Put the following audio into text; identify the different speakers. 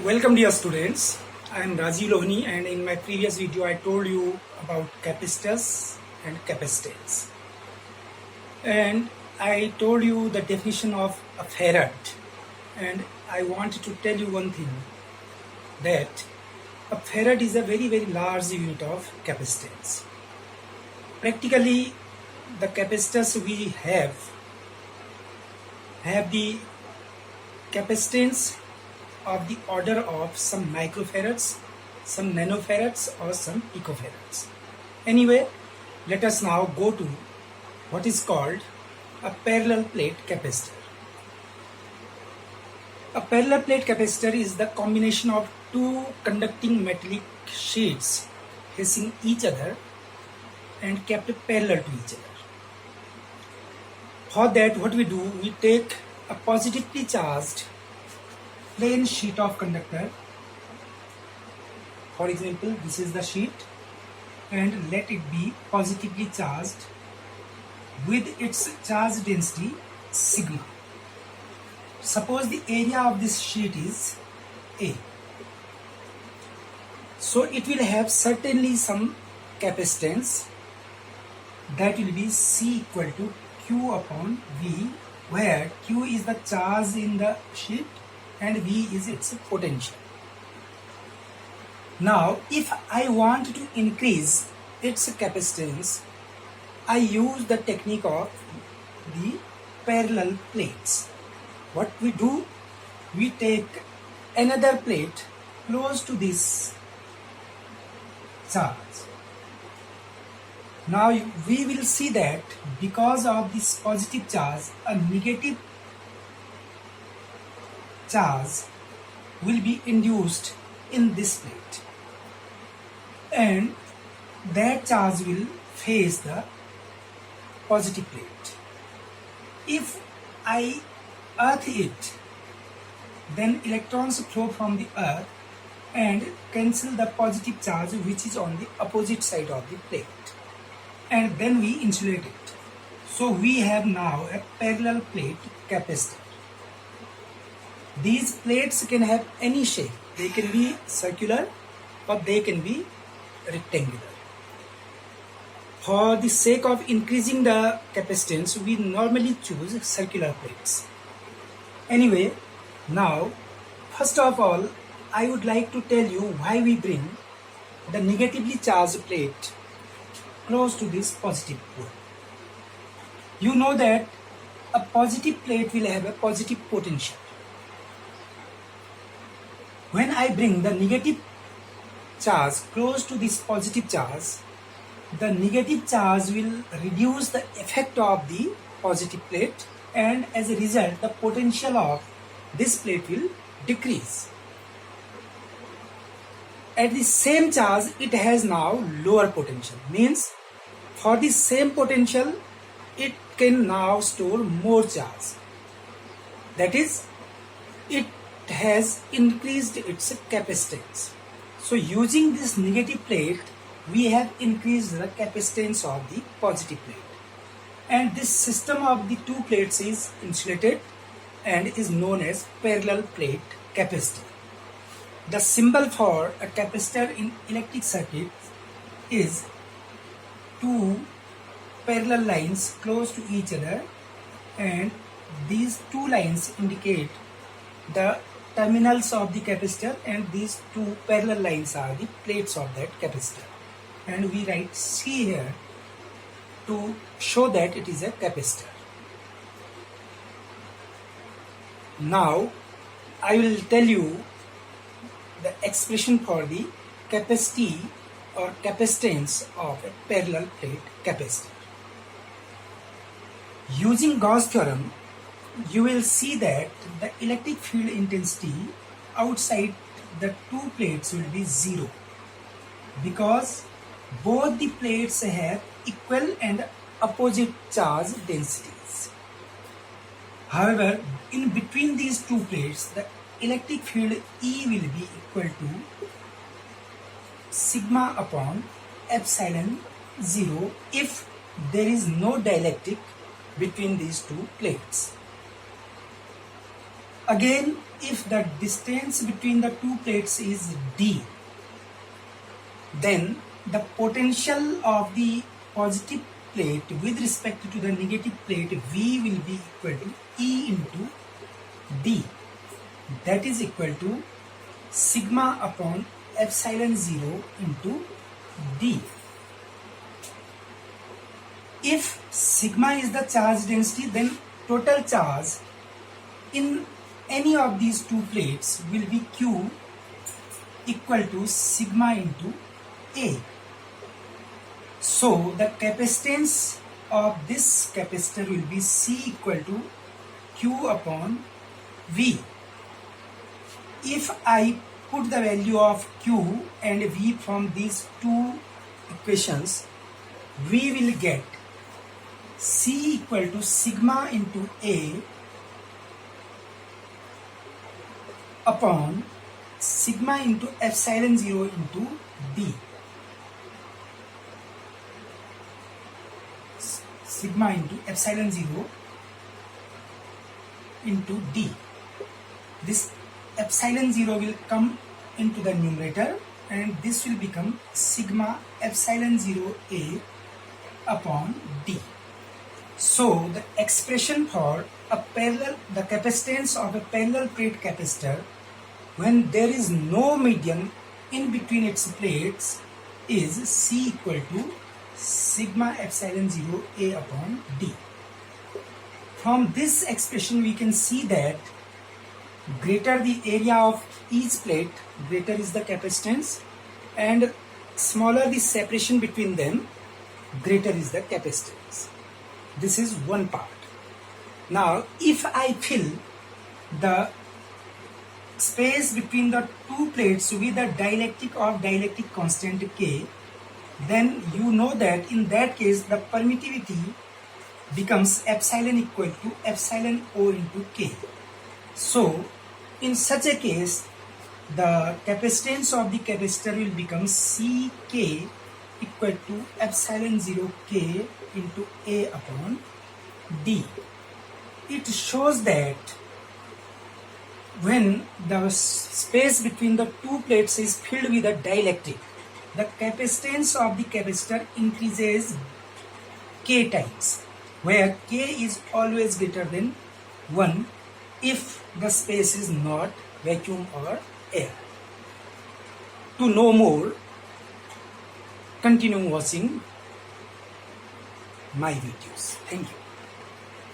Speaker 1: Welcome dear students, I am Rajiv Lohani and in my previous video I told you about capacitors and capacitance. And I told you the definition of a farad, and I wanted to tell you one thing, that a farad is a very large unit of capacitance. Practically the capacitors we have the capacitance of the order of some microfarads, some nanofarads or some picofarads. Anyway, let us now go to what is called a parallel plate capacitor. A parallel plate capacitor is the combination of two conducting metallic sheets facing each other and kept parallel to each other. For that, what we do, we take a positively charged plain sheet of conductor. For example, this is the sheet, and let it be positively charged with its charge density sigma. Suppose the area of this sheet is A. So it will have certainly some capacitance, that will be C equal to Q upon V, where Q is the charge in the sheet and V is its potential. Now, if I want to increase its capacitance, I use the technique of the parallel plates. What we do, we take another plate close to this charge. Now we will see that because of this positive charge, a negative charge will be induced in this plate, and that charge will face the positive plate. If I earth it, then electrons flow from the earth and cancel the positive charge which is on the opposite side of the plate, and then we insulate it. So we have now a parallel plate capacitor. These plates can have any shape. They can be circular or they can be rectangular. For the sake of increasing the capacitance, we normally choose circular plates. Anyway, now first of all, I would like to tell you why we bring the negatively charged plate close to this positive pole. You know that a positive plate will have a positive potential. When I bring the negative charge close to this positive charge, the negative charge will reduce the effect of the positive plate, and as a result, the potential of this plate will decrease. At the same charge, it has now lower potential. Means for the same potential, it can now store more charge. That is, it has increased its capacitance. So using this negative plate, we have increased the capacitance of the positive plate. And this system of the two plates is insulated and is known as parallel plate capacitor. The symbol for a capacitor in electric circuit is two parallel lines close to each other, and these two lines indicate the terminals of the capacitor, and these two parallel lines are the plates of that capacitor, and we write C here to show that it is a capacitor. Now I will tell you the expression for the capacity or capacitance of a parallel plate capacitor. Using Gauss theorem, you will see that the electric field intensity outside the two plates will be zero, because both the plates have equal and opposite charge densities. However, in between these two plates, the electric field E will be equal to sigma upon epsilon 0 if there is no dielectric between these two plates. Again, if the distance between the two plates is d, then the potential of the positive plate with respect to the negative plate V will be equal to E into D. That is equal to sigma upon epsilon 0 into D. If sigma is the charge density, then total charge in any of these two plates will be Q equal to sigma into A. So the capacitance of this capacitor will be C equal to Q upon V. If I put the value of Q and V from these two equations, we will get C equal to sigma into A upon sigma into epsilon 0 into D. Sigma into epsilon 0 into D. This epsilon 0 will come into the numerator and this will become sigma epsilon 0 A upon D. So the expression for the capacitance of a parallel plate capacitor when there is no medium in between its plates is C equal to sigma epsilon 0 A upon D. From this expression we can see that greater the area of each plate, greater is the capacitance, and smaller the separation between them, greater is the capacitance. This is one part. Now if I fill the space between the two plates with a dielectric of dielectric constant K, then you know that in that case the permittivity becomes epsilon equal to epsilon O into K. So in such a case the capacitance of the capacitor will become Ck equal to epsilon 0 K into A upon D. It shows that when the space between the two plates is filled with a dielectric, the capacitance of the capacitor increases K times, where K is always greater than 1 if the space is not vacuum or air. To know more, continue watching my videos. Thank you.